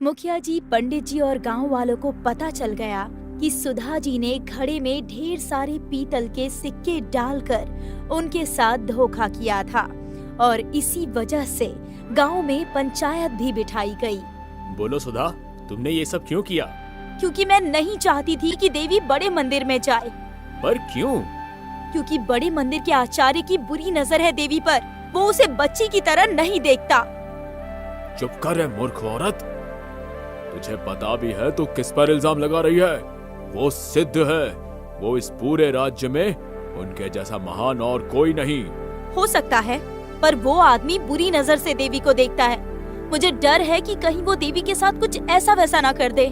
मुखिया जी, पंडित जी और गांव वालों को पता चल गया कि सुधा जी ने घड़े में ढेर सारे पीतल के सिक्के डालकर उनके साथ धोखा किया था और इसी वजह से गांव में पंचायत भी बिठाई गई। बोलो सुधा, तुमने ये सब क्यों किया? क्योंकि मैं नहीं चाहती थी कि देवी बड़े मंदिर में जाए। पर क्यों? क्योंकि बड़े मंदिर के आचार्य की बुरी नजर है देवी पर। वो उसे बच्ची की तरह नहीं देखता। चुप कर रे मूर्ख औरत। तुझे पता भी है तू किस पर इल्जाम लगा रही है? वो सिद्ध है। वो इस पूरे राज्य में उनके जैसा महान और कोई नहीं। हो सकता है, पर वो आदमी बुरी नजर से देवी को देखता है। मुझे डर है कि कहीं वो देवी के साथ कुछ ऐसा वैसा ना कर दे।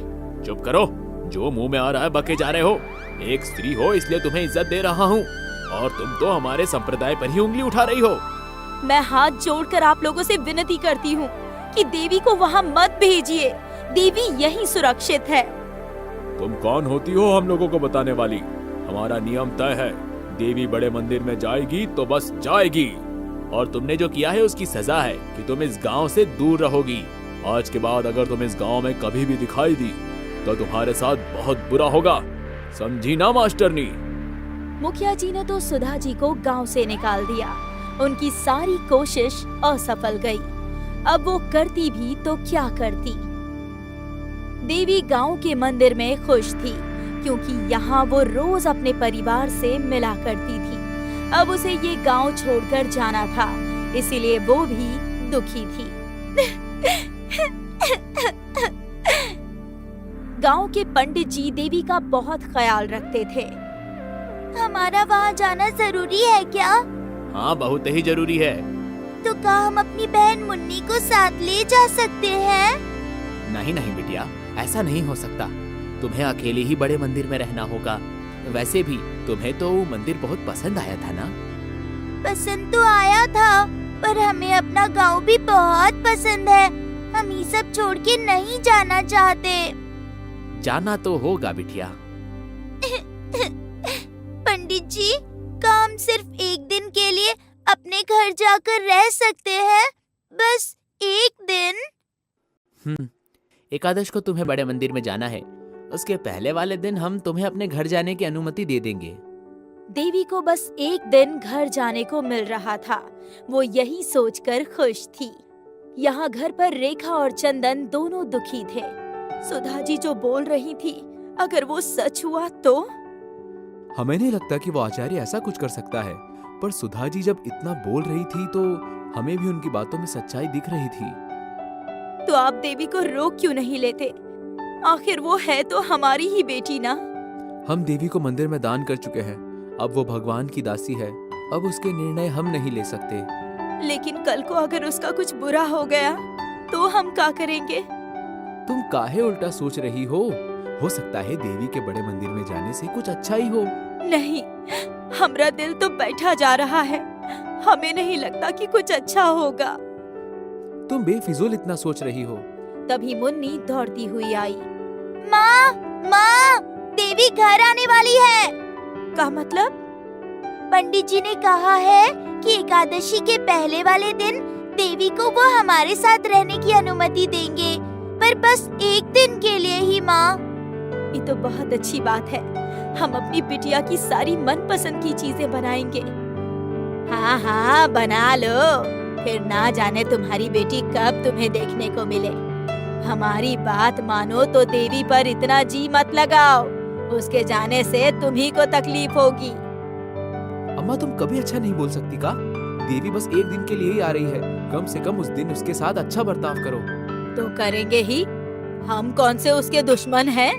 चुप करो, जो मुंह में आ रहा है बके जा रहे हो। एक स्त्री हो इसलिए तुम्हें इज्जत दे रहा हूँ और तुम तो हमारे संप्रदाय पर ही उंगली उठा रही हो। मैं हाथ जोड़कर आप लोगों से विनती करती हूँ कि देवी को वहाँ मत भेजिए। देवी यही सुरक्षित है। तुम कौन होती हो हम लोगों को बताने वाली? हमारा नियम तय है, देवी बड़े मंदिर में जाएगी तो बस जाएगी। और तुमने जो किया है उसकी सजा है कि तुम इस गांव से दूर रहोगी। आज के बाद अगर तुम इस गांव में कभी भी दिखाई दी तो तुम्हारे साथ बहुत बुरा होगा, समझी ना मास्टरनी? मुखिया जी ने तो सुधा जी को गांव से निकाल दिया। उनकी सारी कोशिश असफल गई। अब वो करती भी तो क्या करती। देवी गांव के मंदिर में खुश थी क्योंकि यहाँ वो रोज अपने परिवार से मिला करती थी। अब उसे ये गांव छोड़कर जाना था, इसीलिए वो भी दुखी थी। गांव के पंडित जी देवी का बहुत ख्याल रखते थे। हमारा वहाँ जाना जरूरी है क्या? हाँ, बहुत ही जरूरी है। तो क्या हम अपनी बहन मुन्नी को साथ ले जा सकते हैं? नहीं नहीं बिटिया, ऐसा नहीं हो सकता। तुम्हें अकेले ही बड़े मंदिर में रहना होगा। वैसे भी तुम्हें तो मंदिर बहुत पसंद आया था ना? पसंद तो आया था, पर हमें अपना गांव भी बहुत पसंद है। हम ये सब छोड़ के नहीं जाना चाहते। जाना तो होगा बिटिया। पंडित जी, क्या हम सिर्फ एक दिन के लिए अपने घर जाकर रह सकते हैं? बस एक दिन? एकादश को तुम्हें बड़े मंदिर में जाना है। उसके पहले वाले दिन हम तुम्हें अपने घर जाने की अनुमति दे देंगे। देवी को बस एक दिन घर जाने को मिल रहा था। वो यही सोचकर खुश थी। यहाँ घर पर रेखा और चंदन दोनों दुखी थे। सुधा जी जो बोल रही थी, अगर वो सच हुआ तो? हमें नहीं लगता कि वो आचार्य ऐसा कुछ कर सकता है, पर सुधा जी जब इतना बोल रही थी तो हमें भी उनकी बातों में सच्चाई दिख रही थी। तो आप देवी को रोक क्यों नहीं लेते? आखिर वो है तो हमारी ही बेटी ना। हम देवी को मंदिर में दान कर चुके हैं। अब वो भगवान की दासी है। अब उसके निर्णय हम नहीं ले सकते। लेकिन कल को अगर उसका कुछ बुरा हो गया तो हम क्या करेंगे? तुम काहे उल्टा सोच रही हो सकता है देवी के बड़े मंदिर में जाने से कुछ अच्छा ही हो। नहीं, हमारा दिल तो बैठा जा रहा है। हमें नहीं लगता कि कुछ अच्छा होगा। तुम बेफिजूल इतना सोच रही हो। तभी मुन्नी दौड़ती हुई आई। माँ, माँ, देवी घर आने वाली है। क्या मतलब? पंडित जी ने कहा है कि एकादशी के पहले वाले दिन देवी को वो हमारे साथ रहने की अनुमति देंगे, पर बस एक दिन के लिए ही। माँ, ये तो बहुत अच्छी बात है। हम अपनी बिटिया की सारी मनपसंद की चीजें बनाएंगे। हाँ हाँ, बना लो। फिर ना जाने तुम्हारी बेटी कब तुम्हें देखने को मिले। हमारी बात मानो तो देवी पर इतना जी मत लगाओ। उसके जाने से तुम्ही को तकलीफ होगी। अम्मा, तुम कभी अच्छा नहीं बोल सकती का? देवी बस एक दिन के लिए ही आ रही है। कम से कम उस दिन उसके साथ अच्छा बर्ताव करो। तो करेंगे ही। हम कौन से उसके दुश्मन हैं?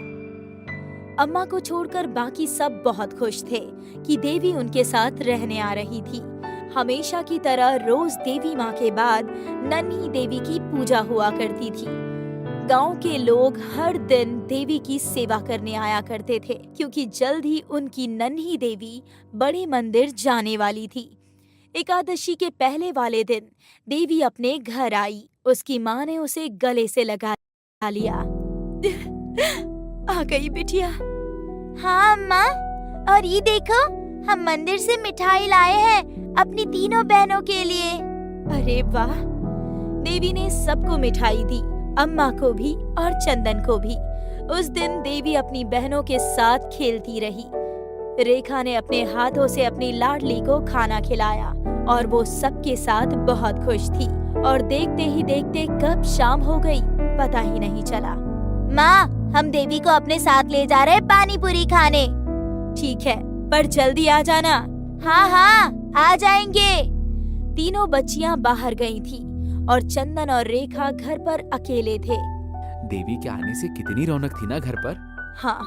अम्मा को छोड़कर बाकी सब बहुत खुश थे कि देवी उनके साथ रहने आ रही थी। हमेशा की तरह रोज देवी माँ के बाद नन्ही देवी की पूजा हुआ करती थी। गांव के लोग हर दिन देवी की सेवा करने आया करते थे क्योंकि जल्द ही उनकी नन्ही देवी बड़े मंदिर जाने वाली थी। एकादशी के पहले वाले दिन देवी अपने घर आई। उसकी माँ ने उसे गले से लगा लिया। आ गई बिटिया। हाँ अम्मा, और ये देखो, हम मंदिर से मिठाई लाए हैं अपनी तीनों बहनों के लिए। अरे वाह! देवी ने सबको मिठाई दी अम्मा को भी और चंदन को भी। उस दिन देवी अपनी बहनों के साथ खेलती रही। रेखा ने अपने हाथों से अपनी लाडली को खाना खिलाया और वो सबके साथ बहुत खुश थी। और देखते ही देखते कब शाम हो गई पता ही नहीं चला। माँ, हम देवी को अपने साथ ले जा रहे पानी पूरी खाने। ठीक है, पर जल्दी आ जाना। हाँ हाँ, आ जाएंगे। तीनों बच्चियां बाहर गई थी और चंदन और रेखा घर पर अकेले थे। देवी के आने से कितनी रौनक थी ना घर पर। हाँ,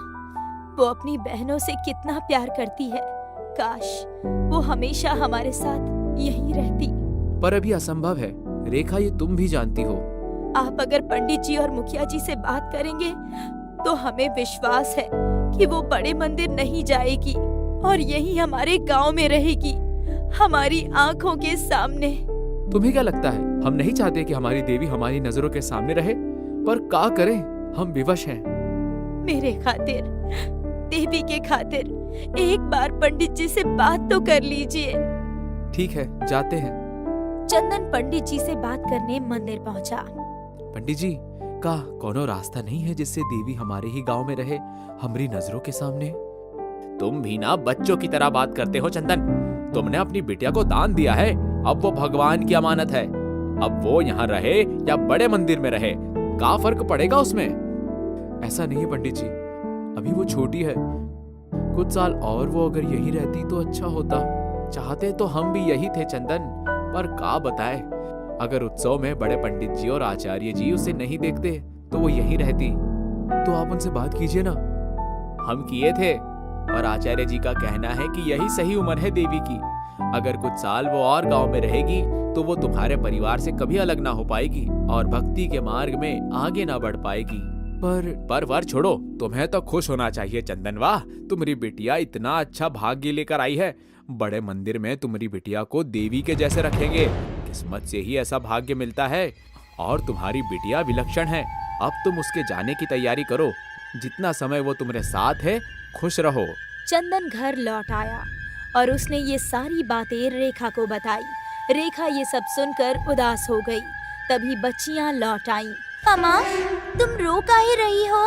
वो अपनी बहनों से कितना प्यार करती है। काश वो हमेशा हमारे साथ यहीं रहती। पर अभी असंभव है रेखा, ये तुम भी जानती हो। आप अगर पंडित जी और मुखिया जी से बात करेंगे तो हमें विश्वास है कि वो बड़े मंदिर नहीं जाएगी और यही हमारे गांव में रहेगी, हमारी आंखों के सामने। तुम्हें क्या लगता है हम नहीं चाहते कि हमारी देवी हमारी नजरों के सामने रहे? पर क्या करें, हम विवश हैं। मेरे खातिर, देवी के खातिर एक बार पंडित जी से बात तो कर लीजिए। ठीक है, जाते हैं। चंदन पंडित जी से बात करने मंदिर पहुंचा। पंडित जी, का कोनो रास्ता नहीं है जिससे देवी हमारे ही गांव में रहे, हमारी नजरों के सामने? तुम भी ना बच्चों की तरह बात करते हो चंदन। तुमने अपनी बिटिया को दान दिया है, अब वो भगवान की अमानत है। अब वो यहाँ रहे या बड़े मंदिर में रहे, क्या फर्क पड़ेगा उसमें? ऐसा नहीं है पंडित जी, अभी वो छोटी है। कुछ साल और वो अगर यही रहती तो अच्छा होता। चाहते तो हम भी यही थे चंदन, पर क्या बताए, अगर उत्सव में बड़े पंडित जी और आचार्य जी उसे नहीं देखते तो वो यहीं रहती। तो आप उनसे बात कीजिए ना। हम किए थे, पर आचार्य जी का कहना है कि यही सही उम्र है देवी की। अगर कुछ साल वो और गांव में रहेगी तो वो तुम्हारे परिवार से कभी अलग ना हो पाएगी और भक्ति के मार्ग में आगे ना बढ़ पाएगी। पर वर छोड़ो, तुम्हें तो खुश होना चाहिए चंदन। वाह, तुम्हारी बिटिया इतना अच्छा भाग्य लेकर आई है। बड़े मंदिर में तुम्हारी बिटिया को देवी के जैसे रखेंगे। किस्मत से ही ऐसा भाग्य मिलता है। और तुम्हारी बिटिया विलक्षण है। अब तुम उसके जाने की तैयारी करो। जितना समय वो तुम्हारे साथ है, खुश रहो। चंदन घर लौट आया और उसने ये सारी बातें रेखा को बताई। रेखा ये सब सुनकर उदास हो गई। तभी बच्चियां लौट आईं। अम्मा, तुम रो काहे रही हो?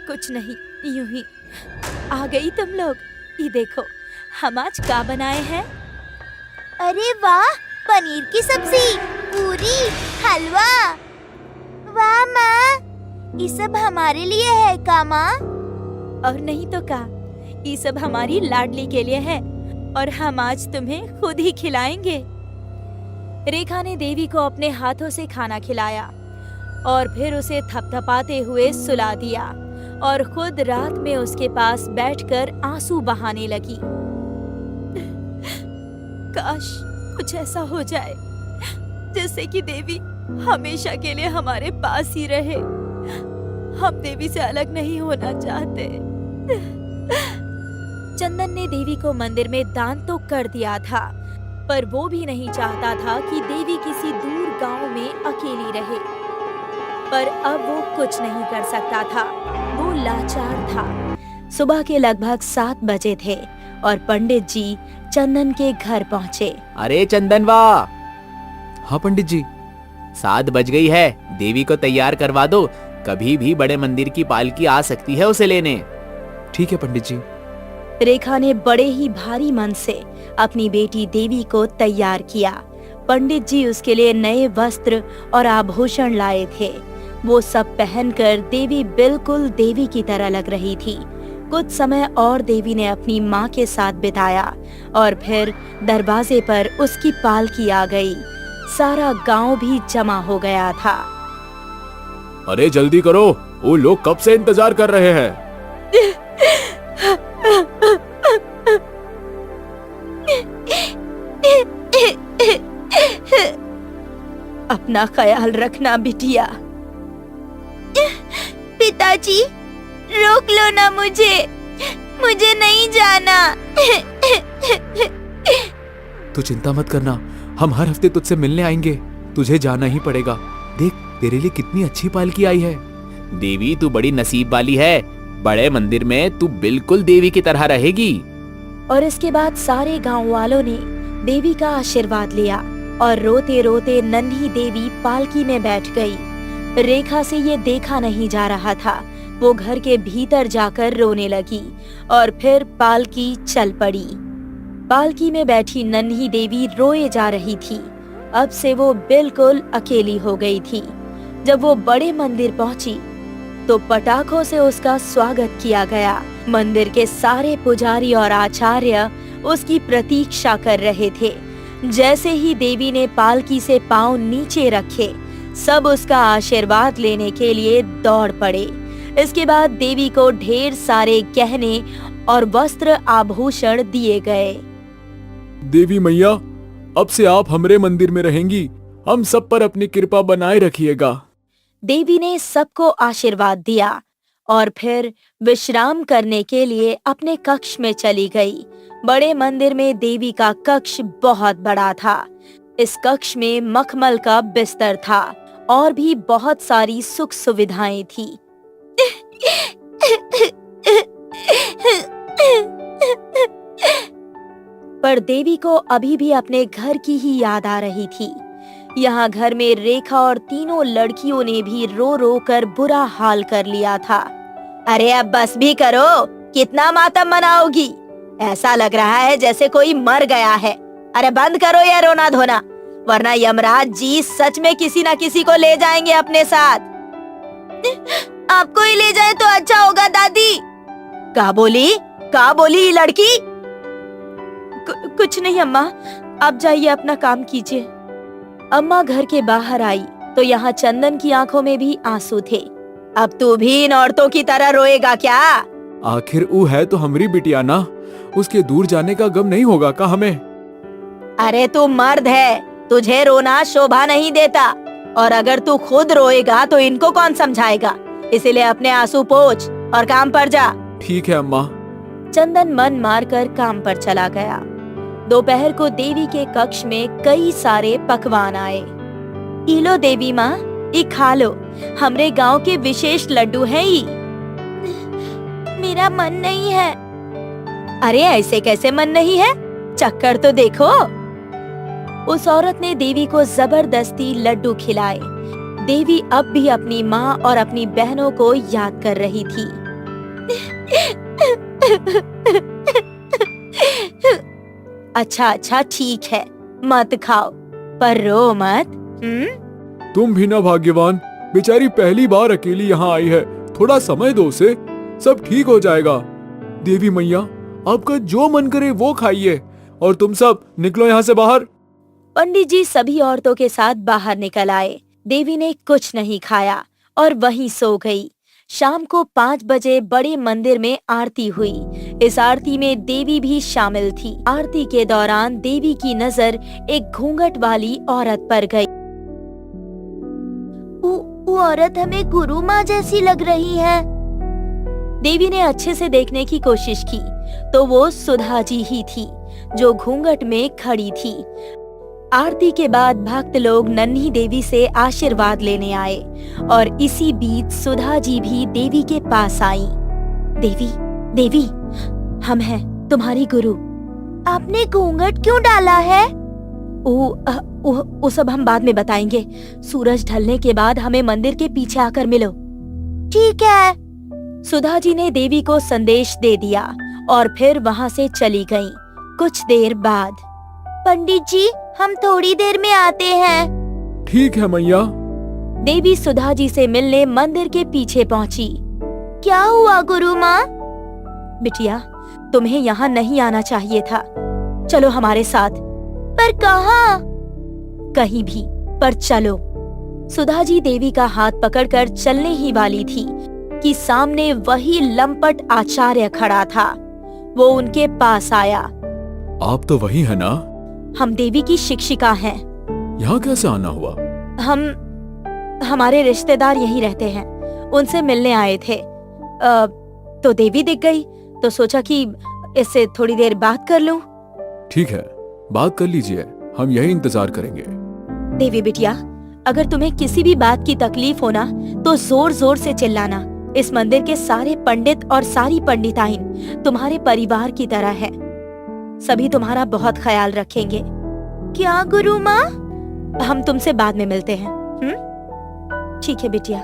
कुछ नहीं, यूं ही। आ गई तुम लोग। ये देखो, हम आज क्या बनाए हैं? अरे वाह, पनीर की सब्जी, पूरी, हलवा। वाह माँ, ये सब हमारे लिए है का माँ? और नहीं तो क्या, ये सब हमारी लाडली के लिए है और हम आज तुम्हें खुद ही खिलाएंगे। रेखा ने देवी को अपने हाथों से खाना खिलाया और फिर उसे थपथपाते हुए सुला दिया और खुद रात में उसके पास बैठकर आंसू बहाने लगी। काश कुछ ऐसा हो जाए जिससे कि देवी हमेशा के लिए हमारे पास ही रहे। हम देवी से अलग नहीं होना चाहते। चंदन ने देवी को मंदिर में दान तो कर दिया था, पर वो भी नहीं चाहता था कि देवी किसी दूर गांव में अकेली रहे। पर अब वो कुछ नहीं कर सकता था, वो लाचार था। सुबह के लगभग 7 बजे थे और पंडित जी चंदन के घर पहुँचे। अरे चंदन, वाह। हाँ पंडित जी। 7 बज गई है, देवी को तैयार करवा दो। कभी भी बड़े मंदिर की पालकी आ सकती है उसे लेने। ठीक है पंडित जी। रेखा ने बड़े ही भारी मन से अपनी बेटी देवी को तैयार किया। पंडित जी उसके लिए नए वस्त्र और आभूषण लाए थे। वो सब पहनकर देवी बिल्कुल देवी की तरह लग रही थी। कुछ समय और देवी ने अपनी माँ के साथ बिताया और फिर दरवाजे पर उसकी पालकी आ गई। सारा गांव भी जमा हो गया था। अरे जल्दी करो, वो लोग कब से इंतजार कर रहे हैं। अपना ख्याल रखना बिटिया। पिताजी, रोक लो ना मुझे नहीं जाना। तू चिंता मत करना, हम हर हफ्ते तुझसे मिलने आएंगे। तुझे जाना ही पड़ेगा। देख, तेरे लिए कितनी अच्छी पालकी आई है। देवी, तू बड़ी नसीब वाली है। बड़े मंदिर में तू बिल्कुल देवी की तरह रहेगी। और इसके बाद सारे गांव वालों ने देवी का आशीर्वाद लिया और रोते रोते नन्ही देवी पालकी में बैठ गई। रेखा से ये देखा नहीं जा रहा था। वो घर के भीतर जाकर रोने लगी और फिर पालकी चल पड़ी। पालकी में बैठी नन्ही देवी रोए जा रही थी। अब से वो बिल्कुल अकेली हो गई थी। जब वो बड़े मंदिर पहुंची तो पटाखों से उसका स्वागत किया गया। मंदिर के सारे पुजारी और आचार्य उसकी प्रतीक्षा कर रहे थे। जैसे ही देवी ने पालकी से पांव नीचे रखे, सब उसका आशीर्वाद लेने के लिए दौड़ पड़े। इसके बाद देवी को ढेर सारे गहने और वस्त्र आभूषण दिए गए। देवी मैया, अब से आप हमरे मंदिर में रहेंगी। हम सब पर अपनी कृपा बनाए रखिएगा। देवी ने सबको आशीर्वाद दिया और फिर विश्राम करने के लिए अपने कक्ष में चली गई। बड़े मंदिर में देवी का कक्ष बहुत बड़ा था। इस कक्ष में मखमल का बिस्तर था और भी बहुत सारी सुख सुविधाएं थी। पर देवी को अभी भी अपने घर की ही याद आ रही थी। यहाँ घर में रेखा और तीनों लड़कियों ने भी रो रो कर बुरा हाल कर लिया था। अरे अब बस भी करो, कितना मातम मनाओगी? ऐसा लग रहा है जैसे कोई मर गया है। अरे बंद करो ये रोना धोना, वरना यमराज जी सच में किसी न किसी को ले जाएंगे अपने साथ। आपको ही ले जाए तो अच्छा होगा दादी। का बोली ये लड़की? कुछ नहीं अम्मा, आप जाइए अपना काम कीजिए। अम्मा घर के बाहर आई तो यहाँ चंदन की आंखों में भी आंसू थे। अब तू भी इन औरतों की तरह रोएगा क्या? आखिर वो है तो हमारी बिटिया ना, उसके दूर जाने का गम नहीं होगा का हमें? अरे तू मर्द है, तुझे रोना शोभा नहीं देता। और अगर तू खुद रोएगा तो इनको कौन समझाएगा? इसीलिए अपने आंसू पोंछ और काम पर जा। ठीक है अम्मा। चंदन मन मारकर काम पर चला गया। दोपहर को देवी के कक्ष में कई सारे पकवान आए। इलो देवी माँ, ये खा लो, हमरे गांव के विशेष लड्डू हैं ये। मेरा मन नहीं है। अरे ऐसे कैसे मन नहीं है? चक्कर तो देखो। उस औरत ने देवी को जबरदस्ती लड्डू खिलाए। देवी अब भी अपनी माँ और अपनी बहनों को याद कर रही थी। अच्छा ठीक है, मत खाओ, पर रो मत। तुम भी ना भाग्यवान, बेचारी पहली बार अकेली यहाँ आई है। थोड़ा समय दो उसे, सब ठीक हो जाएगा। देवी मैया, आपका जो मन करे वो खाइए, और तुम सब निकलो यहाँ से बाहर। पंडित जी सभी औरतों के साथ बाहर निकल आए। देवी ने कुछ नहीं खाया और वहीं सो गई। शाम को 5 बजे बड़े मंदिर में आरती हुई। इस आरती में देवी भी शामिल थी। आरती के दौरान देवी की नजर एक घूंघट वाली औरत पर गई। वो औरत हमें गुरु माँ जैसी लग रही है। देवी ने अच्छे से देखने की कोशिश की तो वो सुधा जी ही थी, जो घूंघट में खड़ी थी। आरती के बाद भक्त लोग नन्ही देवी से आशीर्वाद लेने आए और इसी बीच सुधा जी भी देवी के पास आई। देवी, हम हैं तुम्हारी गुरु। आपने घूंघट क्यों डाला है? वो सब हम बाद में बताएंगे। सूरज ढलने के बाद हमें मंदिर के पीछे आकर मिलो। ठीक है। सुधा जी ने देवी को संदेश दे दिया और फिर वहाँ से चली गईं। कुछ देर बाद, पंडित जी, हम थोड़ी देर में आते हैं। ठीक है मैया। देवी सुधा जी से मिलने मंदिर के पीछे पहुंची। क्या हुआ गुरु माँ? बिटिया, तुम्हें यहाँ नहीं आना चाहिए था। चलो हमारे साथ। पर कहाँ? कहीं भी, पर चलो। सुधा जी देवी का हाथ पकड़कर चलने ही वाली थी कि सामने वही लंपट आचार्य खड़ा था। वो उनके पास आया। आप तो वही है ना? हम देवी की शिक्षिका हैं। यहाँ कैसे आना हुआ? हमारे रिश्तेदार यहीं रहते हैं, उनसे मिलने आए थे। तो देवी दिख गई तो सोचा कि इससे थोड़ी देर बात कर लूं। ठीक है, बात कर लीजिए, हम यही इंतजार करेंगे। देवी बिटिया, अगर तुम्हें किसी भी बात की तकलीफ हो ना तो जोर जोर से चिल्लाना। इस मंदिर के सारे पंडित और सारी पंडिताइन तुम्हारे परिवार की तरह है। सभी तुम्हारा बहुत ख्याल रखेंगे। क्या गुरु माँ? हम तुमसे बाद में मिलते हैं। ठीक है बिटिया,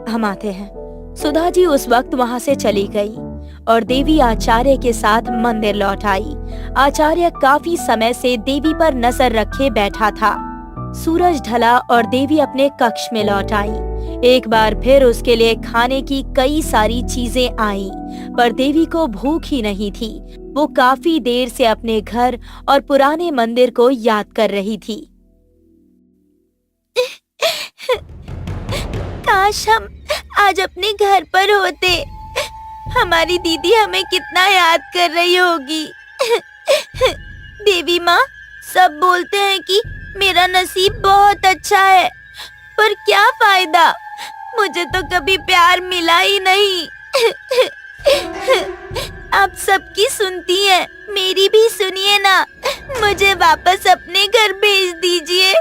हम आते हैं। सुधा जी उस वक्त वहाँ से चली गई और देवी आचार्य के साथ मंदिर लौट आई। आचार्य काफी समय से देवी पर नजर रखे बैठा था। सूरज ढला और देवी अपने कक्ष में लौट आई। एक बार फिर उसके लिए खाने की कई सारी चीजें आईं, पर देवी को भूख ही नहीं थी। वो काफी देर से अपने घर और पुराने मंदिर को याद कर रही थी। काश हम आज अपने घर पर होते। हमारी दीदी हमें कितना याद कर रही होगी। देवी माँ, सब बोलते हैं कि मेरा नसीब बहुत अच्छा है, पर क्या फायदा, मुझे तो कभी प्यार मिला ही नहीं। आप सबकी सुनती हैं, मेरी भी सुनिए ना, मुझे वापस अपने घर भेज दीजिए।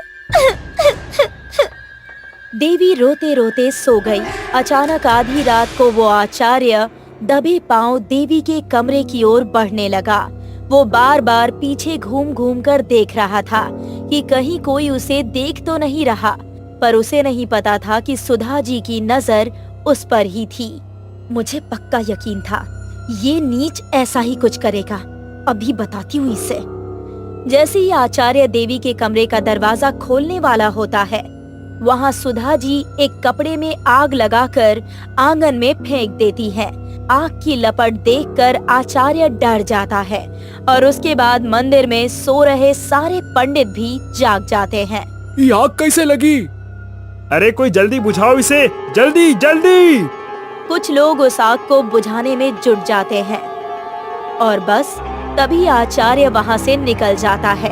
देवी रोते रोते सो गई। अचानक आधी रात को वो आचार्य दबे पांव देवी के कमरे की ओर बढ़ने लगा। वो बार बार पीछे घूम घूम कर देख रहा था कि कहीं कोई उसे देख तो नहीं रहा, पर उसे नहीं पता था कि सुधा जी की नजर उस पर ही थी। मुझे पक्का यकीन था ये नीच ऐसा ही कुछ करेगा, अभी बताती हूँ इसे। जैसे ही आचार्य देवी के कमरे का दरवाजा खोलने वाला होता है, वहाँ सुधा जी एक कपड़े में आग लगाकर आंगन में फेंक देती है। आग की लपट देखकर आचार्य डर जाता है और उसके बाद मंदिर में सो रहे सारे पंडित भी जाग जाते हैं। ये आग कैसे लगी? अरे कोई जल्दी बुझाओ इसे, जल्दी जल्दी। कुछ लोग उस आग को बुझाने में जुट जाते हैं और बस तभी आचार्य वहाँ से निकल जाता है।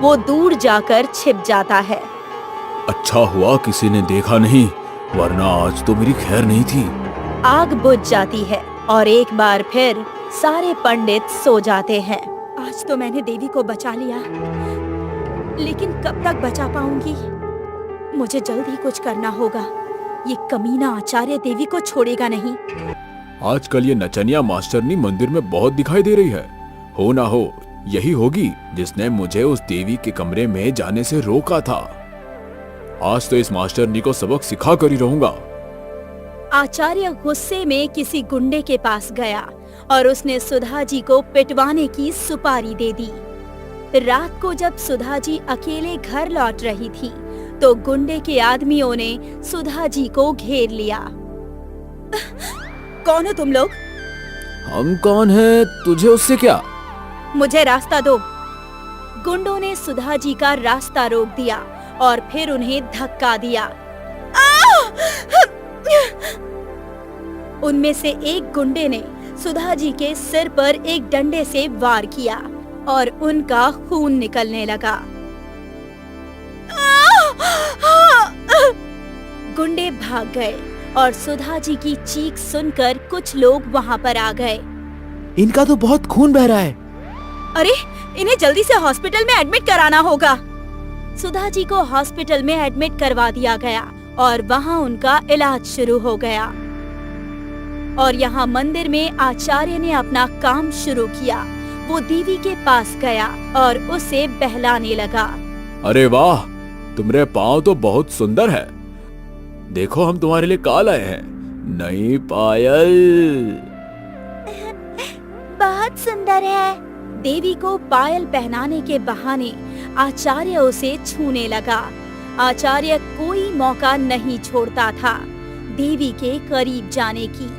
वो दूर जाकर छिप जाता है। अच्छा हुआ किसी ने देखा नहीं, वरना आज तो मेरी खैर नहीं थी। आग बुझ जाती है और एक बार फिर सारे पंडित सो जाते हैं। आज तो मैंने देवी को बचा लिया, लेकिन कब तक बचा पाऊंगी? मुझे जल्द ही कुछ करना होगा। ये कमीना आचार्य देवी को छोड़ेगा नहीं। आजकल ये नचनिया मास्टरनी मंदिर में बहुत दिखाई दे रही है। हो ना हो यही होगी जिसने मुझे उस देवी के कमरे में जाने से रोका था। आज तो इस मास्टरनी को सबक सिखा कर ही रहूंगा। आचार्य गुस्से में किसी गुंडे के पास गया और उसने सुधा जी को पिटवाने की सुपारी दे दी। रात को जब सुधा जी अकेले घर लौट रही थी, तो गुंडे के आदमियों ने सुधा जी को घेर लिया। कौन हो तुम लोग? हम कौन हैं? तुझे उससे क्या? मुझे रास्ता दो। गुंडों ने सुधा जी का रास्ता रोक दिया और फिर उन्हें धक्का दिया। उनमें से एक गुंडे ने सुधा जी के सिर पर एक डंडे से वार किया और उनका खून निकलने लगा। गुंडे भाग गए और सुधा जी की चीख सुनकर कुछ लोग वहाँ पर आ गए। इनका तो बहुत खून बह रहा है। अरे, इन्हें जल्दी से हॉस्पिटल में एडमिट कराना होगा। सुधा जी को हॉस्पिटल में एडमिट करवा दिया गया और वहाँ उनका इलाज शुरू हो गया। और यहाँ मंदिर में आचार्य ने अपना काम शुरू किया। वो देवी के पास गया और उसे बहलाने लगा। अरे वाह, तुम्हारे पाँव तो बहुत सुंदर है। देखो हम तुम्हारे लिए का लाए हैं, नई पायल। बहुत सुंदर है। देवी को पायल पहनाने के बहाने आचार्य उसे छूने लगा। आचार्य कोई मौका नहीं छोड़ता था देवी के करीब जाने की।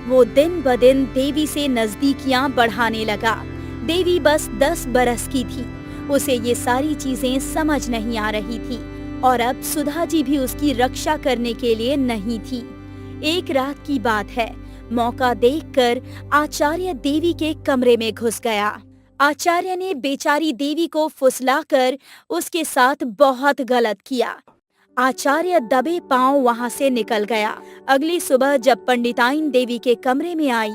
वो दिन ब दिन देवी से नजदीकियां बढ़ाने लगा। देवी बस 10 बरस की थी। उसे ये सारी चीजें समझ नहीं आ रही थी और अब सुधा जी भी उसकी रक्षा करने के लिए नहीं थी। एक रात की बात है, मौका देखकर आचार्य देवी के कमरे में घुस गया। आचार्य ने बेचारी देवी को फुसलाकर उसके साथ बहुत गलत किया। आचार्य दबे पांव वहां से निकल गया। अगली सुबह जब पंडिताइन देवी के कमरे में आई,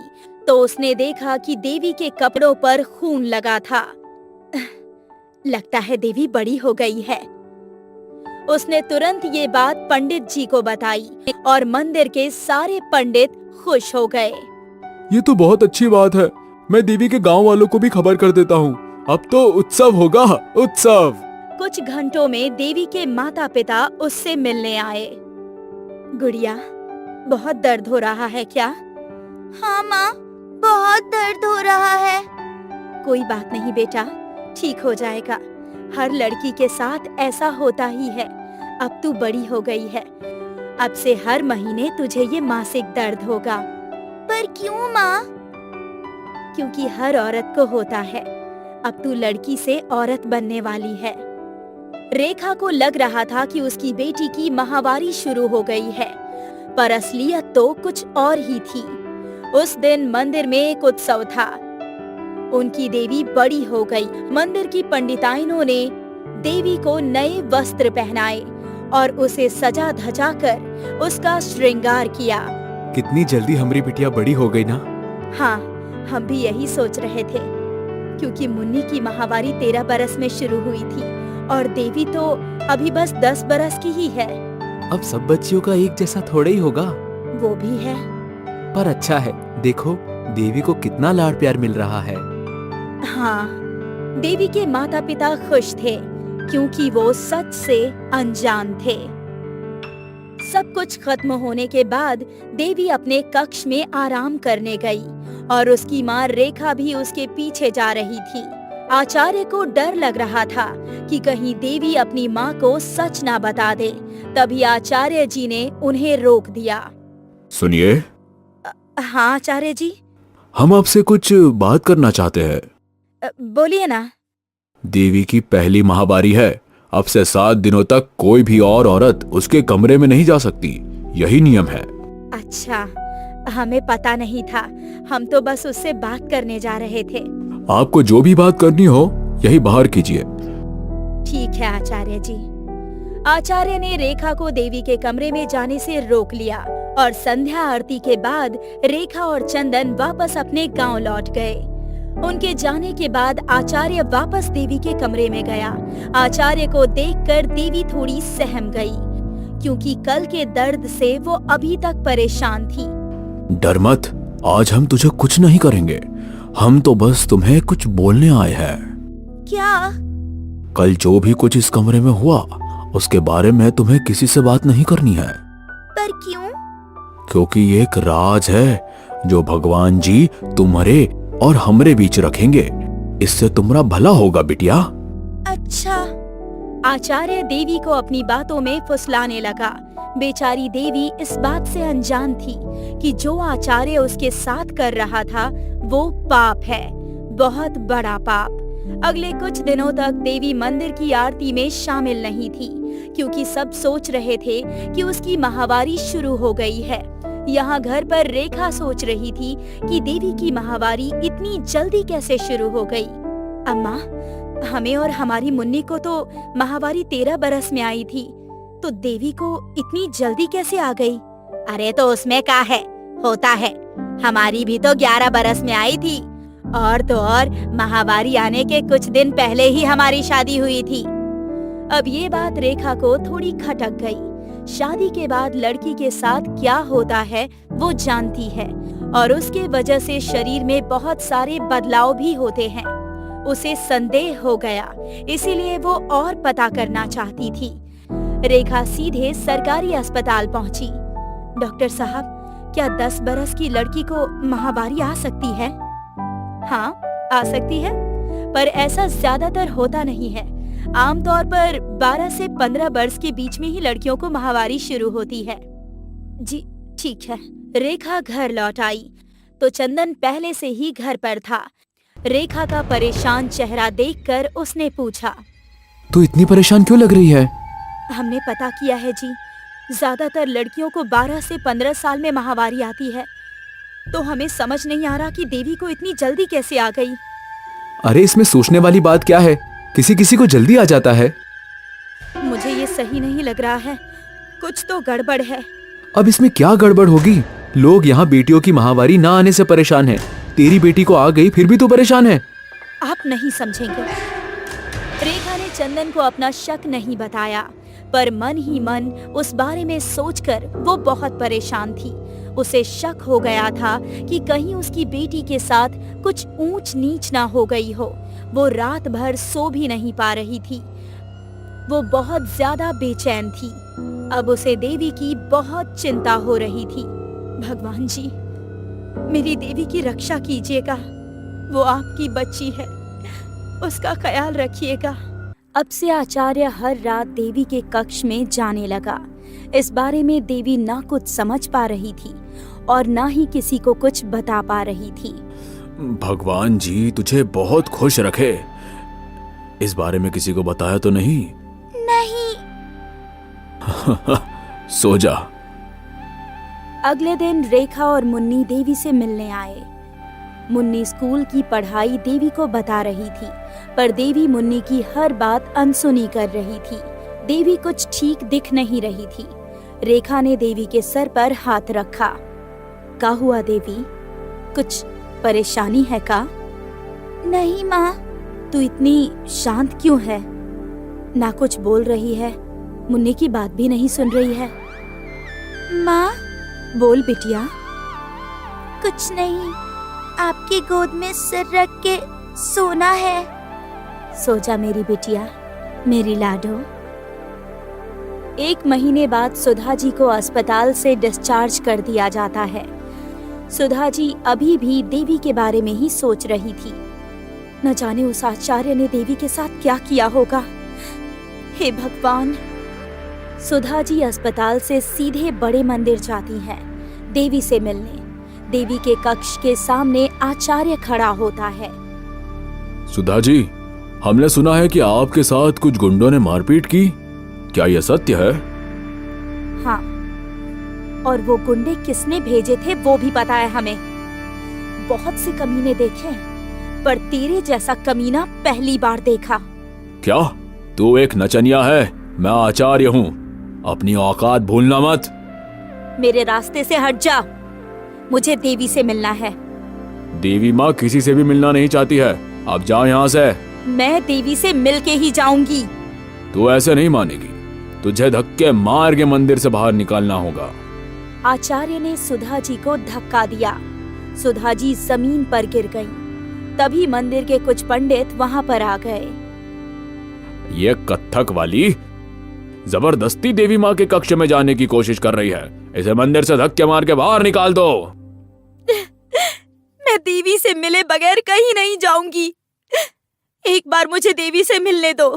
तो उसने देखा कि देवी के कपड़ों पर खून लगा था। लगता है देवी बड़ी हो गई है। उसने तुरंत ये बात पंडित जी को बताई और मंदिर के सारे पंडित खुश हो गए। ये तो बहुत अच्छी बात है। मैं देवी के गांव वालों को भी खबर कर देता हूँ। अब तो उत्सव होगा, उत्सव। कुछ घंटों में देवी के माता पिता उससे मिलने आए। गुड़िया, बहुत दर्द हो रहा है क्या? हाँ माँ, बहुत दर्द हो रहा है। कोई बात नहीं बेटा, ठीक हो जाएगा। हर लड़की के साथ ऐसा होता ही है। अब तू बड़ी हो गई है, अब से हर महीने तुझे ये मासिक दर्द होगा। पर क्यों माँ? क्योंकि हर औरत को होता है। अब तू लड़की से औरत बनने वाली है। रेखा को लग रहा था कि उसकी बेटी की माहवारी शुरू हो गई है, पर असलियत तो कुछ और ही थी। उस दिन मंदिर में एक उत्सव था। उनकी देवी बड़ी हो गई। मंदिर की पंडिताइनों ने देवी को नए वस्त्र पहनाए और उसे सजा धजा कर उसका श्रृंगार किया। कितनी जल्दी हमारी बिटिया बड़ी हो गई ना। हाँ, हम भी यही सोच रहे थे, क्योंकि मुन्नी की माहवारी 13 बरस में शुरू हुई थी और देवी तो अभी बस 10 बरस की ही है। अब सब बच्चियों का एक जैसा थोड़ा ही होगा। वो भी है। पर अच्छा है, देखो देवी को कितना लाड प्यार मिल रहा है। हाँ, देवी के माता पिता खुश थे, क्योंकि वो सच से अनजान थे। सब कुछ खत्म होने के बाद देवी अपने कक्ष में आराम करने गई और उसकी माँ रेखा भी उसके पीछे जा रही थी। आचार्य को डर लग रहा था कि कहीं देवी अपनी माँ को सच ना बता दे। तभी आचार्य जी ने उन्हें रोक दिया। सुनिए, हाँ आचार्य जी। हम आपसे कुछ बात करना चाहते हैं। बोलिए ना। देवी की पहली माहवारी है। अब से 7 दिनों तक कोई भी और औरत उसके कमरे में नहीं जा सकती। यही नियम है। अच्छा, हमें पता नहीं था। हम तो बस उससे बात करने जा रहे थे। आपको जो भी बात करनी हो यही बाहर कीजिए। ठीक है आचार्य जी। आचार्य ने रेखा को देवी के कमरे में जाने से रोक लिया और संध्या आरती के बाद रेखा और चंदन वापस अपने गांव लौट गए। उनके जाने के बाद आचार्य वापस देवी के कमरे में गया। आचार्य को देखकर देवी थोड़ी सहम गई, क्योंकि कल के दर्द से वो अभी तक परेशान थी। डर मत, आज हम तुझे कुछ नहीं करेंगे। हम तो बस तुम्हें कुछ बोलने आए हैं। क्या? कल जो भी कुछ इस कमरे में हुआ उसके बारे में तुम्हें किसी से बात नहीं करनी है। पर क्यों? क्योंकि ये एक राज है जो भगवान जी तुम्हारे और हमरे बीच रखेंगे। इससे तुम्हारा भला होगा बिटिया। अच्छा। आचार्य देवी को अपनी बातों में फुसलाने लगा। बेचारी देवी इस बात से अनजान थी कि जो आचार्य उसके साथ कर रहा था वो पाप है, बहुत बड़ा पाप। अगले कुछ दिनों तक देवी मंदिर की आरती में शामिल नहीं थी, क्योंकि सब सोच रहे थे कि उसकी माहवारी शुरू हो गई है। यहाँ घर पर रेखा सोच रही थी कि देवी की माहवारी इतनी जल्दी कैसे शुरू हो गई। अम्मा, हमें और हमारी मुन्नी को तो माहवारी 13 बरस में आई थी, तो देवी को इतनी जल्दी कैसे आ गई? अरे तो उसमें क्या है, होता है। हमारी भी तो 11 बरस में आई थी, और तो और माहवारी आने के कुछ दिन पहले ही हमारी शादी हुई थी। अब ये बात रेखा को थोड़ी खटक गई। शादी के बाद लड़की के साथ क्या होता है वो जानती है, और उसके वजह से शरीर में बहुत सारे बदलाव भी होते हैं। उसे संदेह हो गया, इसीलिए वो और पता करना चाहती थी। रेखा सीधे सरकारी अस्पताल पहुंची। डॉक्टर साहब, क्या 10 बरस की लड़की को माहवारी आ सकती है? हाँ, आ सकती है, पर ऐसा ज्यादातर होता नहीं है। आमतौर पर 12 से 15 वर्ष के बीच में ही लड़कियों को माहवारी शुरू होती है। जी ठीक है। रेखा घर लौट आई तो चंदन पहले से ही घर पर था। रेखा का परेशान चेहरा देखकर उसने पूछा, तू इतनी परेशान क्यों लग रही है? हमने पता किया है जी, ज्यादातर लड़कियों को 12 से 15 साल में माहवारी आती है, तो हमें समझ नहीं आ रहा कि देवी को इतनी जल्दी कैसे आ गई। अरे इसमें सोचने वाली बात क्या है, किसी किसी को जल्दी आ जाता है। मुझे ये सही नहीं लग रहा है, कुछ तो गड़बड़ है। अब इसमें क्या गड़बड़ होगी? लोग यहाँ बेटियों की माहवारी ना आने से परेशान हैं। तेरी बेटी को आ गई फिर भी तू परेशान है। आप नहीं समझेंगे। रेखा ने चंदन को अपना शक नहीं बताया, पर मन ही मन उस बारे में सोचकर वो बहुत परेशान थी। उसे शक हो गया था कि कहीं उसकी बेटी के साथ कुछ ऊंच नीच ना हो गई हो। वो रात भर सो भी नहीं पा रही थी। वो बहुत ज्यादा बेचैन थी। अब उसे देवी की बहुत चिंता हो रही थी। भगवान जी, मेरी देवी की रक्षा कीजिएगा। वो आपकी बच्ची है, उसका ख्याल रखिएगा। अब से आचार्य हर रात देवी के कक्ष में जाने लगा। इस बारे में देवी ना कुछ समझ पा रही थी और ना ही किसी को कुछ बता पा रही थी। भगवान जी तुझे बहुत खुश रखे। इस बारे में किसी को बताया तो नहीं? नहीं। सो जा। अगले दिन रेखा और मुन्नी देवी से मिलने आए। मुन्नी स्कूल की पढ़ाई देवी को बता रही थी, पर देवी मुन्नी की हर बात अनसुनी कर रही थी। देवी कुछ ठीक दिख नहीं रही थी। रेखा ने देवी के सर पर हाथ रखा। क्या हुआ देवी, कुछ परेशानी है का? नहीं माँ। तू इतनी शांत क्यों है? ना कुछ बोल रही है, मुन्नी की बात भी नहीं सुन रही है। माँ। बोल बिटिया। कुछ नहीं, आपकी गोद में सिर रख के सोना है। सो जा मेरी बिटिया, मेरी लाडो। 1 महीने बाद सुधा जी को अस्पताल से डिस्चार्ज कर दिया जाता है। सुधा जी अभी भी देवी के बारे में ही सोच रही थी। न जाने उस आचार्य ने देवी के साथ क्या किया होगा। हे भगवान। सुधा जी अस्पताल से सीधे बड़े मंदिर जाती हैं देवी से मिलने। देवी के कक्ष के सामने आचार्य खड़ा होता है। सुधा जी, हमने सुना है कि आपके साथ कुछ गुंडों ने मारपीट की, क्या यह सत्य है? हाँ, और वो गुंडे किसने भेजे थे वो भी पता है हमें। बहुत से कमीने देखे, पर तेरे जैसा कमीना पहली बार देखा। क्या तू एक नचनिया है? मैं आचार्य हूँ, अपनी औकात भूलना मत। मेरे रास्ते से हट जा, मुझे देवी से मिलना है। देवी माँ किसी से भी मिलना नहीं चाहती है, अब जा यहाँ से। मैं देवी से मिल के ही जाऊंगी। तू ऐसे नहीं मानेगी, तुझे धक्के मार के मंदिर से बाहर निकालना होगा। आचार्य ने सुधा जी को धक्का दिया। सुधा जी जमीन पर गिर गई। तभी मंदिर के कुछ पंडित वहां पर आ गए। ये कत्थक वाली जबरदस्ती देवी माँ के कक्ष में जाने की कोशिश कर रही है। इसे मंदिर से धक्के मार के बाहर निकाल दो। मैं देवी से मिले बगैर कहीं नहीं जाऊंगी। एक बार मुझे देवी से मिलने दो।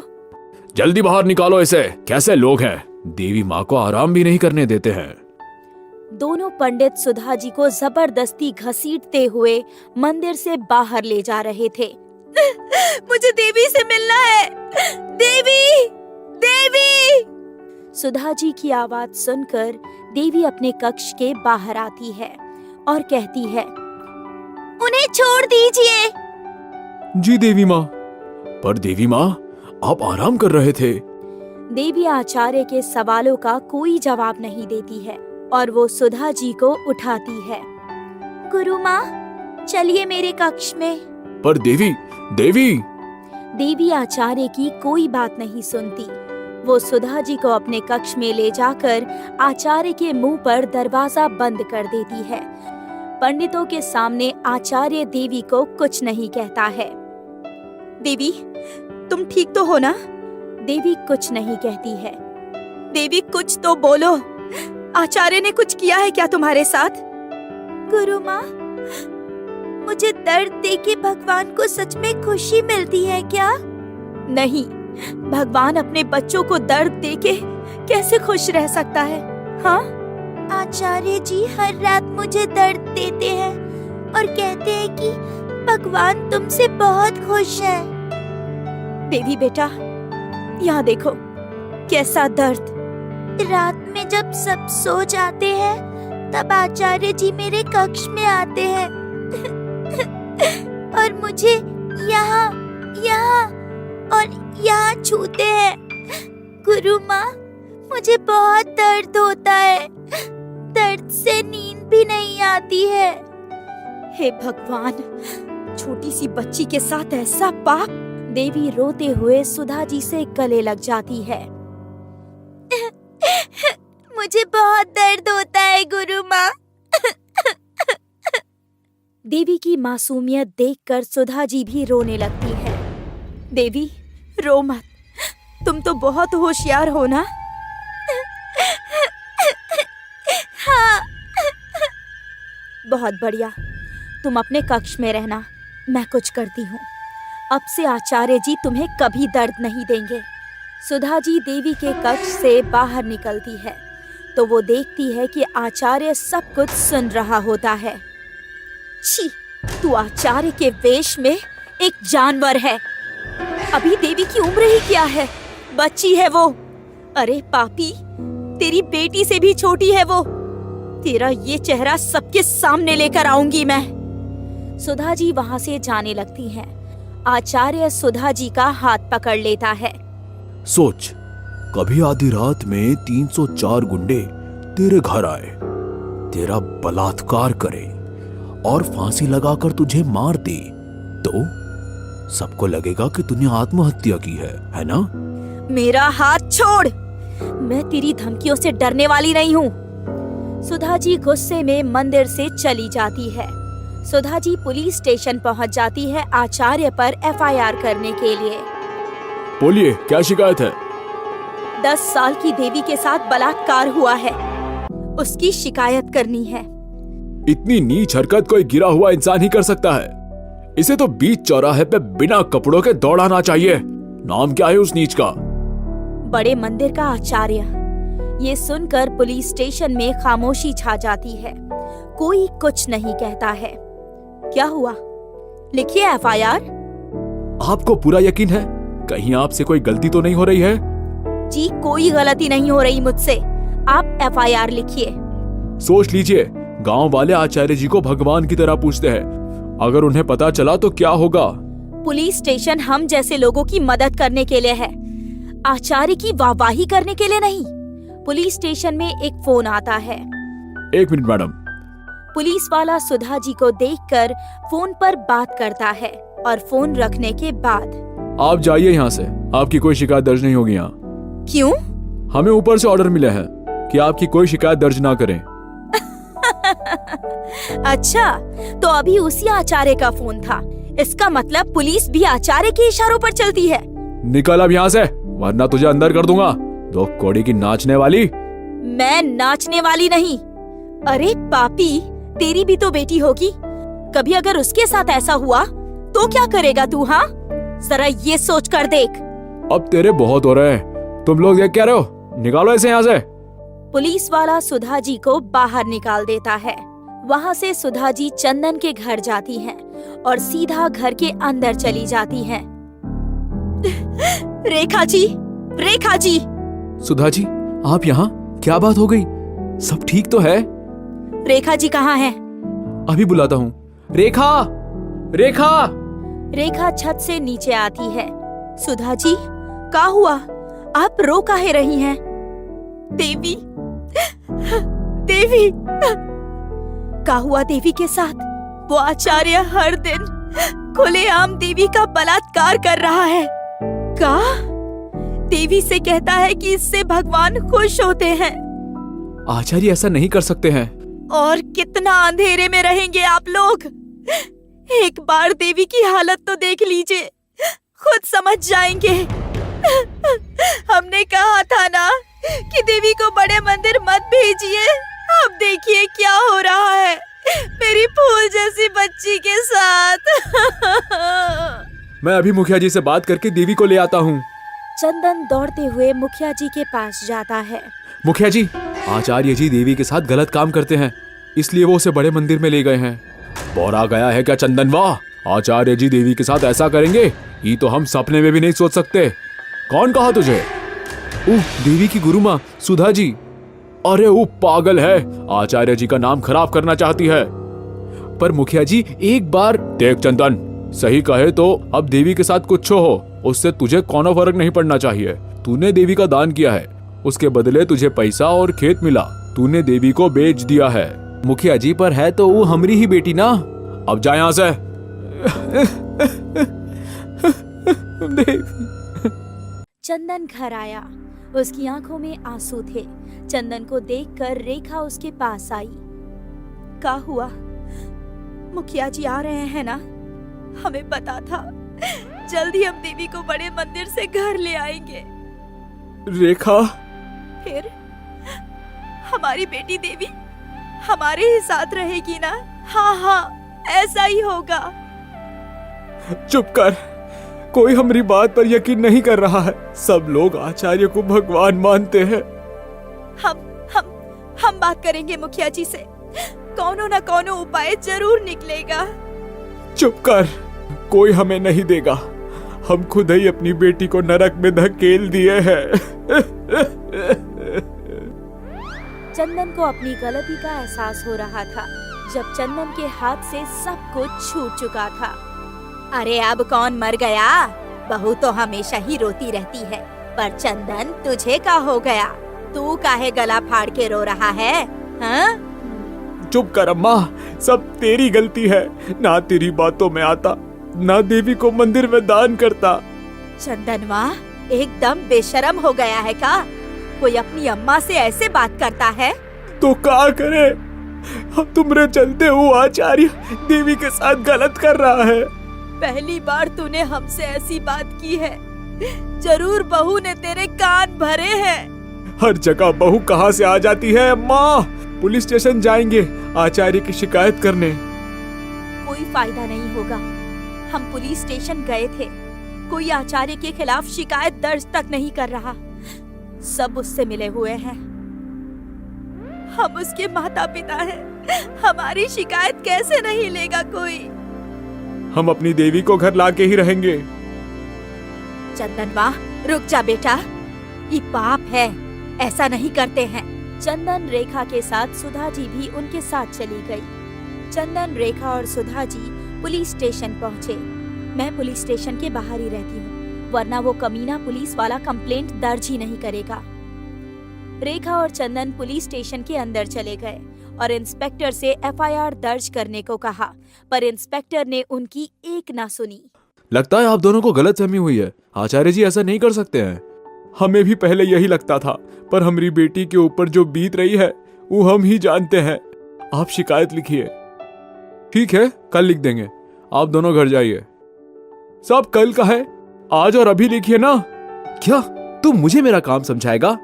जल्दी बाहर निकालो इसे। कैसे लोग हैं, देवी माँ को आराम भी नहीं करने देते हैं। दोनों पंडित सुधा जी को जबरदस्ती घसीटते हुए मंदिर से बाहर ले जा रहे थे। मुझे देवी से मिलना है। देवी, देवी। सुधा जी की आवाज सुनकर देवी अपने कक्ष के बाहर आती है और कहती है, उन्हें छोड़ दीजिए। जी देवी माँ। पर देवी माँ, आप आराम कर रहे थे। देवी आचार्य के सवालों का कोई जवाब नहीं देती है और वो सुधा जी को उठाती है। गुरु माँ, चलिए मेरे कक्ष में। पर देवी, देवी। देवी आचार्य की कोई बात नहीं सुनती। वो सुधा जी को अपने कक्ष में ले जाकर आचार्य के मुंह पर दरवाजा बंद कर देती है। पंडितों के सामने आचार्य देवी को कुछ नहीं कहता है। देवी, तुम ठीक तो हो ना? देवी कुछ नहीं कहती है। देवी, कुछ तो बोलो। आचार्य ने कुछ किया है क्या तुम्हारे साथ? गुरु माँ, मुझे दर्द देके भगवान को सच में खुशी मिलती है क्या? नहीं, भगवान अपने बच्चों को दर्द देके कैसे खुश रह सकता है? हाँ? आचार्य जी हर रात मुझे दर्द देते हैं और कहते हैं कि भगवान तुमसे बहुत खुश है। देवी बेटा, यहाँ देखो, कैसा दर्द। रात में जब सब सो जाते हैं तब आचार्य जी मेरे कक्ष में आते हैं और मुझे यहाँ यहाँ और यहाँ छूते हैं। गुरु माँ, मुझे बहुत दर्द होता है। दर्द से नींद भी नहीं आती है। हे भगवान, छोटी सी बच्ची के साथ ऐसा पाप। देवी रोते हुए सुधा जी से गले लग जाती है। मुझे बहुत दर्द होता है गुरु माँ। देवी की मासूमियत देखकर सुधा जी भी रोने लगती है। देवी, रो मत, तुम तुम तो बहुत होशियार हो ना? हाँ। बहुत बढ़िया, तुम अपने कक्ष में रहना, मैं कुछ करती हूँ। अब से आचार्य जी तुम्हें कभी दर्द नहीं देंगे। सुधा जी देवी के कक्ष से बाहर निकलती है तो वो देखती है कि आचार्य सब कुछ सुन रहा होता है। छी, तू आचार्य के वेश में एक जानवर है। अभी देवी की उम्र ही क्या है, बच्ची है वो। अरे पापी, तेरी बेटी से भी छोटी है वो। तेरा ये चेहरा सबके सामने लेकर आऊंगी मैं। सुधा जी वहां से जाने लगती हैं। आचार्य सुधा जी का हाथ पकड़ लेता है। सोच, कभी आधी रात में 304 गुंडे तेरे घर आए, तेरा बलात्कार करे और फांसी लगाकर तुझे मार दे, तो सबको लगेगा कि तूने आत्महत्या की है ना? मेरा हाथ छोड़, मैं तेरी धमकियों से डरने वाली नहीं हूँ। सुधा जी गुस्से में मंदिर से चली जाती है। सुधा जी पुलिस स्टेशन पहुँच जाती है आचार्य पर FIR करने के लिए। बोलिए, क्या शिकायत है? 10 साल की देवी के साथ बलात्कार हुआ है, उसकी शिकायत करनी है। इतनी नीच हरकत कोई गिरा हुआ इंसान ही कर सकता है। इसे तो बीच चौराहे पे बिना कपड़ों के दौड़ाना चाहिए। नाम क्या है उस नीच का? बड़े मंदिर का आचार्य। ये सुनकर पुलिस स्टेशन में खामोशी छा जाती है। कोई कुछ नहीं कहता है। क्या हुआ? लिखिए FIR। आपको पूरा यकीन है? कहीं आपसे कोई गलती तो नहीं हो रही है? जी, कोई गलती नहीं हो रही मुझसे। आप FIR लिखिए। सोच लीजिए, गांव वाले आचार्य जी को भगवान की तरह पूछते हैं। अगर उन्हें पता चला तो क्या होगा? पुलिस स्टेशन हम जैसे लोगों की मदद करने के लिए है, आचार्य की वाहवाही करने के लिए नहीं। पुलिस स्टेशन में एक फोन आता है। 1 मिनट मैडम। पुलिस वाला सुधा जी को देखकर फोन पर बात करता है और फोन रखने के बाद, आप जाइए यहाँ से, आपकी कोई शिकायत दर्ज नहीं होगी यहाँ। क्यों? हमें ऊपर से ऑर्डर मिला है कि आपकी कोई शिकायत दर्ज ना करें। अच्छा, तो अभी उसी आचार्य का फोन था। इसका मतलब पुलिस भी आचार्य के इशारों पर चलती है। निकल अब यहाँ से, वरना तुझे अंदर कर दूंगा। 2 कौड़ी की नाचने वाली। मैं नाचने वाली नहीं। अरे पापी, तेरी भी तो बेटी होगी। कभी अगर उसके साथ ऐसा हुआ तो क्या करेगा तू? हाँ, जरा ये सोच कर देख। अब तेरे बहुत हो रहे हैं। तुम लोग ये कह रहे हो? निकालो इसे यहाँ से। पुलिस वाला सुधा जी को बाहर निकाल देता है। वहाँ से सुधा जी चंदन के घर जाती हैं और सीधा घर के अंदर चली जाती हैं। रेखा जी, रेखा जी। सुधा जी, आप यहाँ? क्या बात हो गई? सब ठीक तो है? रेखा जी कहाँ हैं? अभी बुलाता हूँ। रेखा, रेखा। रेखा छत से नीचे आती है। सुधा जी, क्या हुआ? आप रो काहे रही हैं? देवी, देवी। क्या हुआ देवी के साथ? वो आचार्य हर दिन खुलेआम देवी का बलात्कार कर रहा है। क्या? देवी से कहता है कि इससे भगवान खुश होते हैं। आचार्य ऐसा नहीं कर सकते हैं। और कितना अंधेरे में रहेंगे आप लोग? एक बार देवी की हालत तो देख लीजिए, खुद समझ जाएंगे। हमने कहा था ना कि देवी को बड़े मंदिर मत भेजिए। अब देखिए क्या हो रहा है मेरी फूल जैसी बच्ची के साथ। मैं अभी मुखिया जी से बात करके देवी को ले आता हूँ। चंदन दौड़ते हुए मुखिया जी के पास जाता है। मुखिया जी, आचार्य जी देवी के साथ गलत काम करते हैं, इसलिए वो उसे बड़े मंदिर में ले गए हैं। बोरा गया है क्या चंदन? वाह, आचार्य जी देवी के साथ ऐसा करेंगे ये तो हम सपने में भी नहीं सोच सकते। कौन कहा तुझे? देवी की गुरु माँ सुधा जी। अरे वो पागल है, आचार्य जी का नाम खराब करना चाहती है। पर मुखिया जी, एक बार देख चंदन, सही कहे तो अब देवी के साथ कुछ हो, उससे तुझे कोनो फर्क नहीं पड़ना चाहिए। तूने देवी का दान किया है, उसके बदले तुझे पैसा और खेत मिला। तूने देवी को बेच दिया है। मुखिया जी, पर है तो वो हमारी ही बेटी ना। अब जा यहाँ से। चंदन घर आया। उसकी आंखों में आंसू थे। चंदन को देखकर रेखा उसके पास आई। क्या हुआ? मुखिया जी आ रहे हैं ना? हमें पता था, जल्दी हम देवी को बड़े मंदिर से घर ले आएंगे। रेखा, फिर हमारी बेटी देवी हमारे ही साथ रहेगी ना? हाँ हाँ, ऐसा ही होगा। चुप कर। कोई हमारी बात पर यकीन नहीं कर रहा है। सब लोग आचार्य को भगवान मानते हैं। हम बात करेंगे मुखिया जी से। कौनो न कौनो उपाय जरूर निकलेगा। चुप कर। कोई हमें नहीं देगा। हम खुद ही अपनी बेटी को नरक में धकेल दिए हैं। चंदन को अपनी गलती का एहसास हो रहा था जब चंदन के हाथ से सब कुछ छूट चुका था। अरे अब कौन मर गया? बहू तो हमेशा ही रोती रहती है, पर चंदन तुझे क्या हो गया? तू काहे गला फाड़ के रो रहा है? हाँ? चुप कर अम्मा, सब तेरी गलती है। ना तेरी बातों में आता, ना देवी को मंदिर में दान करता। चंदनवा एकदम बेशरम हो गया है का? कोई अपनी अम्मा से ऐसे बात करता है? तो क्या करे? अब तुम्हारे चलते वो आचार्य देवी के साथ गलत कर रहा है। पहली बार तूने हमसे ऐसी बात की है। जरूर बहू ने तेरे कान भरे हैं। हर जगह बहू कहाँ से आ जाती है अम्मा? पुलिस स्टेशन जाएंगे आचार्य की शिकायत करने। कोई फायदा नहीं होगा। हम पुलिस स्टेशन गए थे, कोई आचार्य के खिलाफ शिकायत दर्ज तक नहीं कर रहा। सब उससे मिले हुए हैं। हम उसके माता पिता हैं। हमारी शिकायत कैसे नहीं लेगा कोई? हम अपनी देवी को घर लाके ही रहेंगे। चंदनवा रुक जा बेटा, ये पाप है, ऐसा नहीं करते हैं। चंदन रेखा के साथ सुधा जी भी उनके साथ चली गई। चंदन, रेखा और सुधा जी पुलिस स्टेशन पहुँचे। मैं पुलिस स्टेशन के बाहर ही रहती हूँ, वरना वो कमीना पुलिस वाला कंप्लेंट दर्ज ही नहीं करेगा। रेखा और चंदन पुलिस स्टेशन के अंदर चले गए और इंस्पेक्टर से एफआईआर दर्ज करने को कहा, पर इंस्पेक्टर ने उनकी एक ना सुनी। लगता है आप दोनों को गलतफहमी हुई है। आचार्य जी ऐसा नहीं कर सकते हैं। हमें भी पहले यही लगता था, पर हमारी बेटी के ऊपर जो बीत रही है वो हम ही जानते हैं। आप शिकायत लिखिए। ठीक है, कल लिख देंगे। आप दोनों घर जाइए। सब कल का है, आज और अभी लिखिए ना। क्या तू मुझे मेरा काम समझाएगा?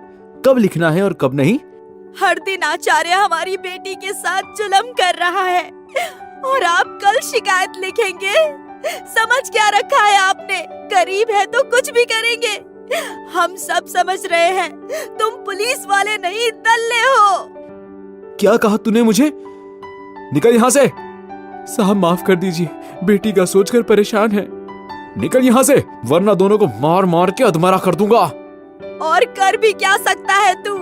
कब लिखना है और कब नहीं? हर दिन आचार्य हमारी बेटी के साथ जुल्म कर रहा है और आप कल शिकायत लिखेंगे? समझ क्या रखा है आपने? गरीब है तो कुछ भी करेंगे। हम सब समझ रहे हैं, तुम पुलिस वाले नहीं दल्ले हो। क्या कहा तूने मुझे? निकल यहाँ से। साहब माफ कर दीजिए, बेटी का सोचकर परेशान है। निकल यहाँ से, वरना दोनों को मार मार के अधमरा कर दूंगा। और कर भी क्या सकता है तू?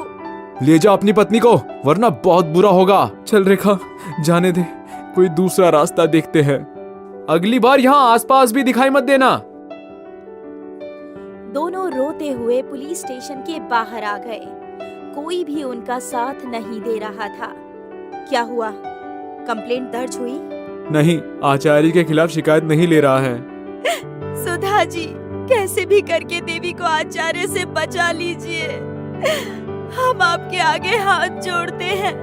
ले जा अपनी पत्नी को, वरना बहुत बुरा होगा। चल रेखा, जाने दे, कोई दूसरा रास्ता देखते हैं। अगली बार यहाँ आसपास भी दिखाई मत देना। दोनों रोते हुए पुलिस स्टेशन के बाहर आ गए। कोई भी उनका साथ नहीं दे रहा था। क्या हुआ? कंप्लेंट दर्ज हुई? नहीं, आचार्य के खिलाफ शिकायत नहीं ले रहा है। सुधा जी, कैसे भी करके देवी को आचार्य से बचा लीजिए। हम आपके आगे हाथ जोड़ते हैं।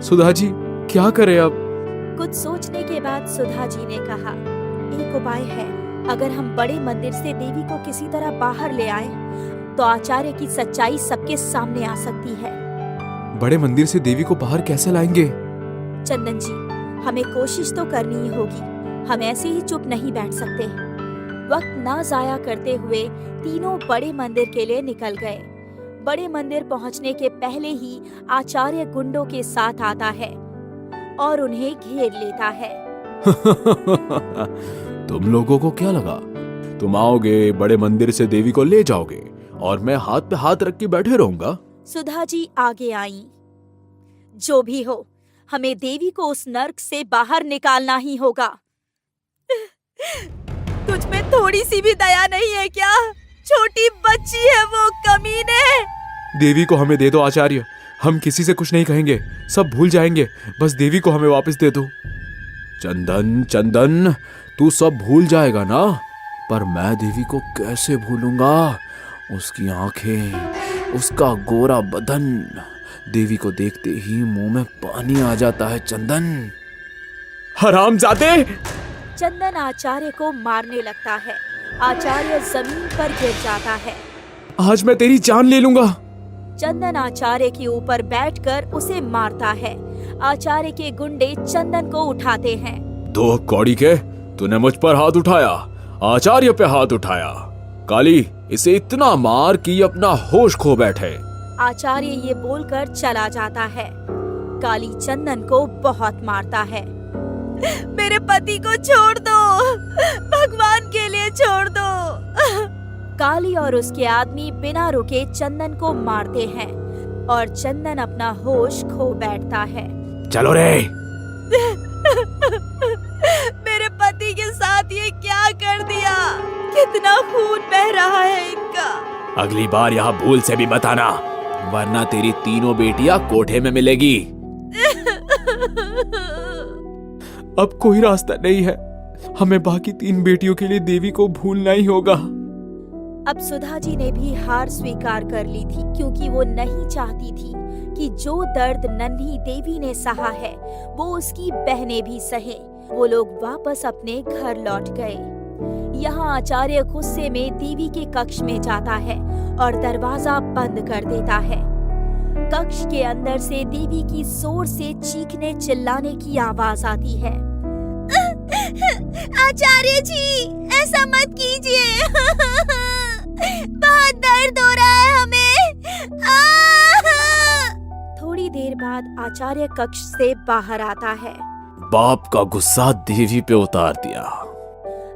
सुधा जी, क्या करें अब? कुछ सोचने के बाद सुधा जी ने कहा, एक उपाय है। अगर हम बड़े मंदिर से देवी को किसी तरह बाहर ले आए, तो आचार्य की सच्चाई सबके सामने आ सकती है। बड़े मंदिर से देवी को बाहर कैसे लाएंगे? चंदन जी, हमें कोशिश तो करनी ही होगी। हम ऐसे ही चुप नहीं बैठ सकते। वक्त ना जाया करते हुए तीनों बड़े मंदिर के लिए निकल गए। बड़े मंदिर पहुंचने के पहले ही आचार्य गुंडों के साथ आता है और उन्हें घेर लेता है। तुम लोगों को क्या लगा? तुम आओगे, बड़े मंदिर से देवी को ले जाओगे और मैं हाथ पे हाथ रख के बैठे रहूंगा? सुधा जी आगे आई। जो भी हो, हमें देवी को उस नर्क से बाहर निकालना ही होगा। तुझ में थोड़ी सी भी दया नहीं है क्या? छोटी बच्ची है वो, कमीने। देवी को हमें दे दो आचार्य, हम किसी से कुछ नहीं कहेंगे, सब भूल जाएंगे। बस देवी को हमें वापस दे दो। चंदन, चंदन, तू सब भूल जाएगा ना? पर मैं देवी को कैसे भूलूंगा? उसकी आंखें, उसका गोरा बदन, देवी को देखते ही मुंह में पानी आ जाता है। चंदन, हरामजादे! चंदन आचार्य को मारने लगता है। आचार्य जमीन पर गिर जाता है। आज मैं तेरी जान ले लूंगा। चंदन आचार्य के ऊपर बैठकर उसे मारता है। आचार्य के गुंडे चंदन को उठाते हैं। दो कौड़ी के, तूने मुझ पर हाथ उठाया, आचार्य पे हाथ उठाया। काली, इसे इतना मार कि अपना होश खो बैठे। आचार्य ये बोलकर चला जाता है। काली चंदन को बहुत मारता है। मेरे पति को छोड़ दो, भगवान के लिए छोड़ दो। काली और उसके आदमी बिना रुके चंदन को मारते हैं और चंदन अपना होश खो बैठता है। चलो रे। मेरे पति के साथ ये क्या कर दिया? कितना खून बह रहा है इनका। अगली बार यहाँ भूल से भी मत आना, वरना तेरी तीनों बेटियां कोठे में मिलेगी। अब कोई रास्ता नहीं है, हमें बाकी 3 बेटियों के लिए देवी को भूलना ही होगा। अब सुधा जी ने भी हार स्वीकार कर ली थी, क्योंकि वो नहीं चाहती थी कि जो दर्द नन्ही देवी ने सहा है वो उसकी बहनें भी सहे। वो लोग वापस अपने घर लौट गए। यहाँ आचार्य गुस्से में देवी के कक्ष में जाता है और दरवाजा बंद कर देता है। कक्ष के अंदर से देवी की जोर से चीखने चिल्लाने की आवाज आती है। आचार्य जी, ऐसा मत कीजिए। बहुत दर्द हो रहा है हमें। थोड़ी देर बाद आचार्य कक्ष से बाहर आता है। बाप का गुस्सा देवी पे उतार दिया।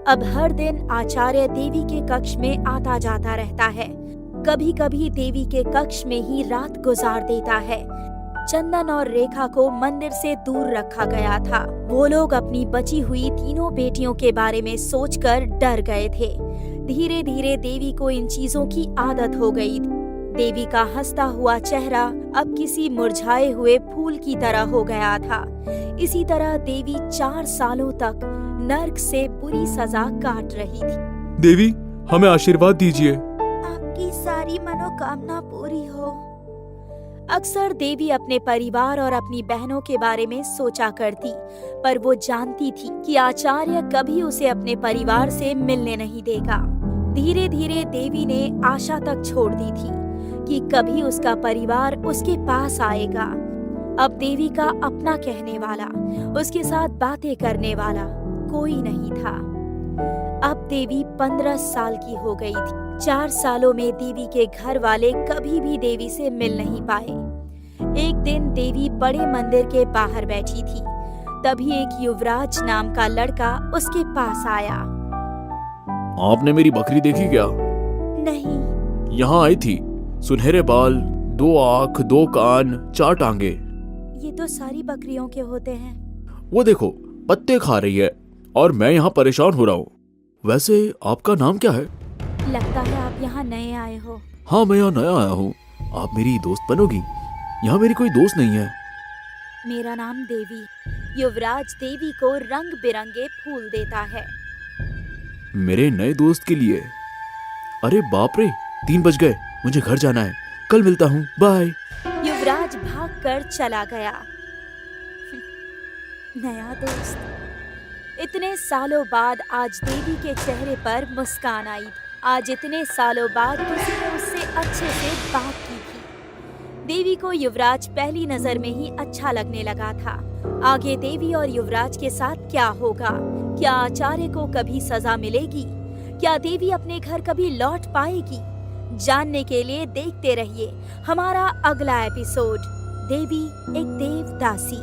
अब हर दिन आचार्य देवी के कक्ष में आता जाता रहता है। कभी कभी देवी के कक्ष में ही रात गुजार देता है। चंदन और रेखा को मंदिर से दूर रखा गया था। वो लोग अपनी बची हुई तीनों बेटियों के बारे में सोचकर डर गए थे। धीरे धीरे देवी को इन चीजों की आदत हो गई। देवी का हंसता हुआ चेहरा अब किसी मुरझाए हुए फूल की तरह हो गया था। इसी तरह देवी 4 सालों तक नर्क से बुरी सजा काट रही थी। देवी, हमें आशीर्वाद दीजिए। आपकी सारी मनोकामना पूरी हो। अक्सर देवी अपने परिवार और अपनी बहनों के बारे में सोचा करती, पर वो जानती थी कि आचार्य कभी उसे अपने परिवार से मिलने नहीं देगा। धीरे धीरे देवी ने आशा तक छोड़ दी थी कि कभी उसका परिवार उसके पास आएगा। अब देवी का अपना कहने वाला, उसके साथ बातें करने वाला कोई नहीं था। अब देवी 15 साल की हो गई थी। 4 सालों में देवी के घर वाले कभी भी देवी से मिल नहीं पाए। एक दिन देवी बड़े मंदिर के बाहर बैठी थी। तभी एक युवराज नाम का लड़का उसके पास आया। आपने मेरी बकरी देखी क्या? नहीं। यहाँ आई थी, सुनहरे बाल, 2 आँख, 2 कान, 4 टांगे। ये तो सारी बकरियों के होते हैं। वो देखो, पत्ते खा रही है और मैं यहाँ परेशान हो रहा हूँ। वैसे आपका नाम क्या है? लगता है आप यहाँ नए आए हो। हाँ, मैं यहाँ नया आया हूँ। आप मेरी दोस्त बनोगी? यहाँ मेरी कोई दोस्त नहीं है। मेरा नाम देवी। युवराज देवी को रंग बिरंगे फूल देता है। मेरे नए दोस्त के लिए? अरे बाप रे, 3 बज गए, मुझे घर जाना है। कल मिलता हूँ, बाय। युवराज भागकर चला गया। नया दोस्त। इतने सालों बाद आज देवी के चेहरे पर मुस्कान आई। आज इतने सालों बाद किसी ने उससे अच्छे से बात की थी। देवी को युवराज पहली नजर में ही अच्छा लगने लगा था। आगे देवी और युवराज के साथ क्या होगा? क्या आचार्य को कभी सजा मिलेगी? क्या देवी अपने घर कभी लौट पाएगी? जानने के लिए देखते रहिए हमारा अगला एपिसोड, देवी एक देवदासी।